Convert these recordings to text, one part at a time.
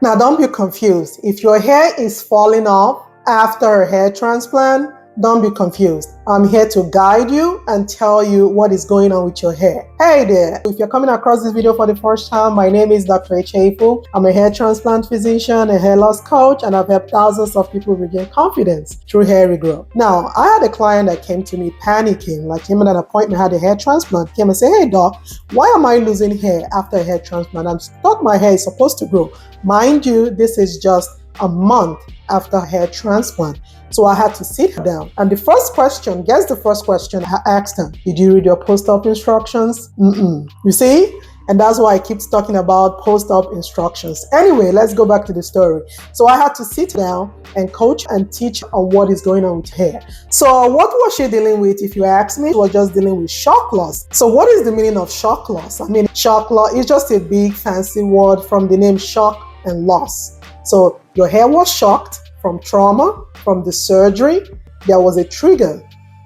Now, don't be confused. If your hair is falling off after a hair transplant, don't be confused. I'm here to guide you and tell you what is going on with your hair. Hey there! If you're coming across this video for the first time, my name is Dr. Echefu. I'm a hair transplant physician, a hair loss coach, and I've helped thousands of people regain confidence through hair regrowth. Now, I had a client that came to me panicking, like him at an appointment, had a hair transplant, came and said, "Hey doc, why am I losing hair after a hair transplant? I thought my hair is supposed to grow." Mind you, this is just a month after hair transplant. So I had to sit down. And the first question, guess the first question I asked him, did you read your post-op instructions? You see? And that's why I keep talking about post-op instructions. Anyway, let's go back to the story. So I had to sit down and coach and teach on what is going on with hair. So what was she dealing with? If you ask me, she was just dealing with shock loss. So what is the meaning of shock loss? I mean, shock loss is just a big fancy word from the name shock and loss. So your hair was shocked from trauma, from the surgery, there was a trigger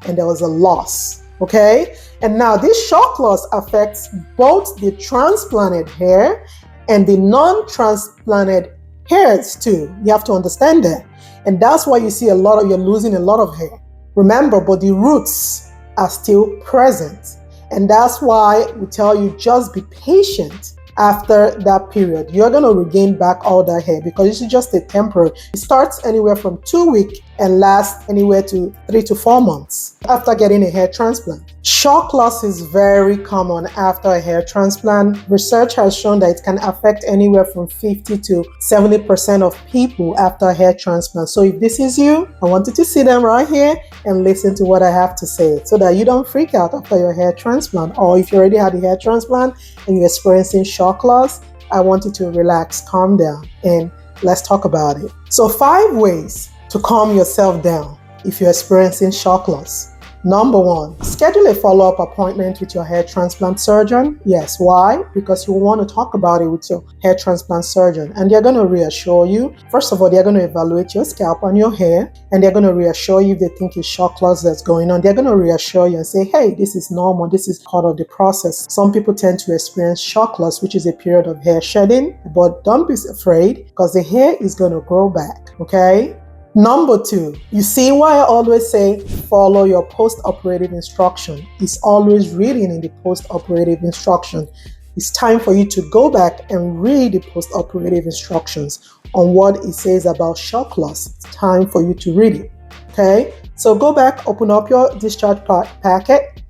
and there was a loss, okay? And now this shock loss affects both the transplanted hair and the non-transplanted hairs too. You have to understand that. And that's why you see you're losing a lot of hair. Remember, but the roots are still present. And that's why we tell you just be patient. After that period, you're going to regain back all that hair because this is just a temporary. It starts anywhere from 2 weeks and lasts anywhere to 3 to 4 months after getting a hair transplant. Shock loss is very common after a hair transplant. Research has shown that it can affect anywhere from 50 to 70% of people after a hair transplant. So if this is you, I want you to sit down right here and listen to what I have to say so that you don't freak out after your hair transplant. Or if you already had a hair transplant and you're experiencing shock loss, I want you to relax, calm down, and let's talk about it. So 5 ways to calm yourself down if you're experiencing shock loss. Number 1, schedule a follow-up appointment with your hair transplant surgeon. Yes, why? Because you want to talk about it with your hair transplant surgeon and they're going to reassure you. First of all, they're going to evaluate your scalp and your hair and they're going to reassure you if they think it's shock loss that's going on. They're going to reassure you and say, hey, this is normal. This is part of the process. Some people tend to experience shock loss, which is a period of hair shedding, but don't be afraid because the hair is going to grow back, okay? Number 2, you see why I always say follow your post-operative instruction. It's always reading in the post-operative instruction. It's time for you to go back and read the post-operative instructions on what it says about shock loss. It's time for you to read it, okay? So go back, open up your discharge packet,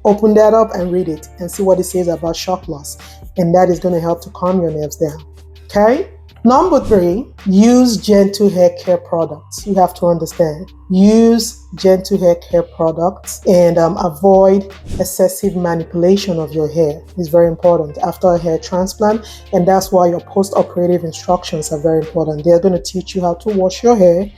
open that up and read it and see what it says about shock loss. And that is going to help to calm your nerves down, okay? Number 3, use gentle hair care products. You have to understand. Use gentle hair care products and avoid excessive manipulation of your hair. It's very important after a hair transplant, and that's why your post-operative instructions are very important. They're going to teach you how to wash your hair,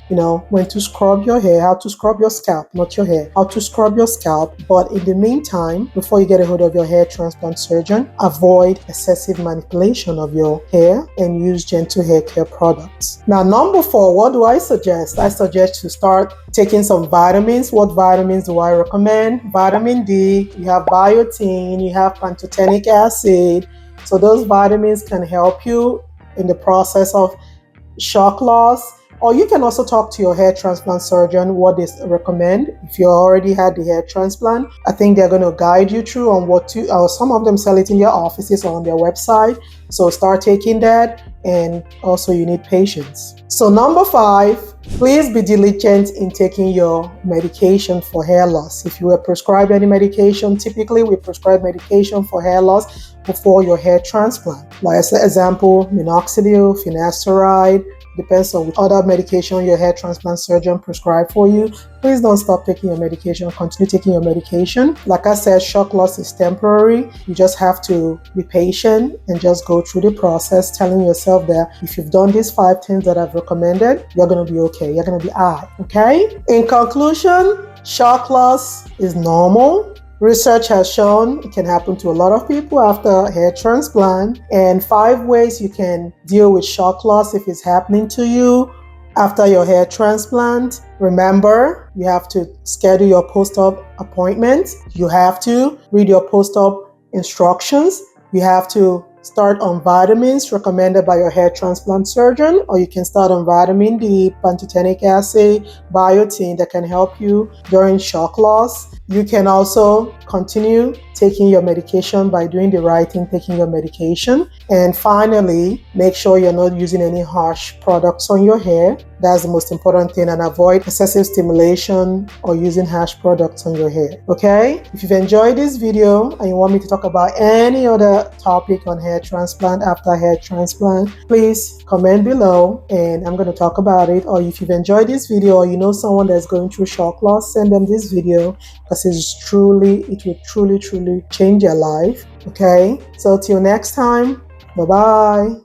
when to scrub your hair, how to scrub your scalp, not your hair, how to scrub your scalp. But in the meantime, before you get a hold of your hair transplant surgeon, avoid excessive manipulation of your hair and use gentle hair care products. Now, number 4, what do I suggest? I suggest to start taking some vitamins. What vitamins do I recommend? Vitamin D, you have biotin, you have pantothenic acid. So those vitamins can help you in the process of shock loss. Or you can also talk to your hair transplant surgeon what they recommend. If you already had the hair transplant, I think they're going to guide you through on what to, some of them sell it in their offices or on their website. So start taking that, and also you need patience. So number 5, please be diligent in taking your medication for hair loss. If you were prescribed any medication, typically we prescribe medication for hair loss before your hair transplant. Like as an example, minoxidil, finasteride, depends on which other medication your hair transplant surgeon prescribed for you. Please don't stop taking your medication. Continue taking your medication. Like I said, shock loss is temporary. You just have to be patient and just go through the process, telling yourself that if you've done these 5 things that I've recommended, you're going to be okay. You're going to be all right, okay? In conclusion, shock loss is normal. Research has shown it can happen to a lot of people after a hair transplant, and 5 ways you can deal with shock loss if it's happening to you after your hair transplant. Remember, you have to schedule your post-op appointment. You have to read your post-op instructions. You have to start on vitamins recommended by your hair transplant surgeon, or you can start on vitamin D, pantothenic acid, biotin that can help you during shock loss. You can also continue taking your medication by doing the right thing, taking your medication. And finally, make sure you're not using any harsh products on your hair. That's the most important thing, and avoid excessive stimulation or using harsh products on your hair. Okay? If you've enjoyed this video and you want me to talk about any other topic on hair transplant after hair transplant, please comment below and I'm going to talk about it. Or if you've enjoyed this video or you know someone that's going through shock loss, send them this video, because it will truly change their life. Okay? So till next time, bye-bye.